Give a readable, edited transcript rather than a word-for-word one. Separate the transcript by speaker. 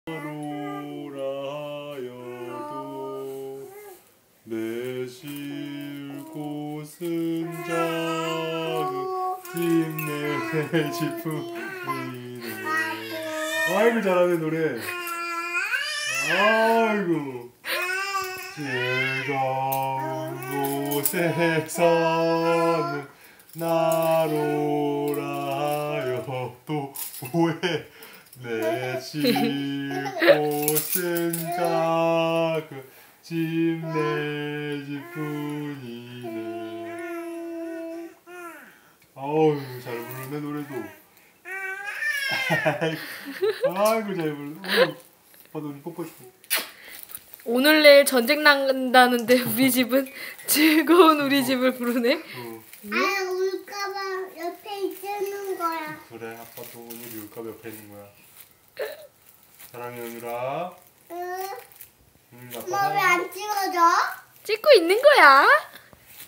Speaker 1: 나로라 하여도 내 쉴 곳은 작은 힘내 지품이네. 아이고 잘하네 노래. 아이고 즐거운 곳에 사는 나로라 하여도 뭐해 내 쉴 곳은 작은 집 내 집뿐이네. 아우 잘 부르네 노래도. 아이고 잘 부르네. 오빠도 우리 뽀뽀 줘.
Speaker 2: 오늘 내일 전쟁 난다는데 우리 집은 즐거운 우리 집을 부르네.
Speaker 3: 아 울까봐 옆에 있는 거야.
Speaker 1: 그래 아빠도 오늘 울까 옆에 있는 거야. 사랑해 은유라.
Speaker 3: 응.
Speaker 1: 아빠
Speaker 3: 엄마 왜 안 찍어줘?
Speaker 2: 찍고 있는 거야.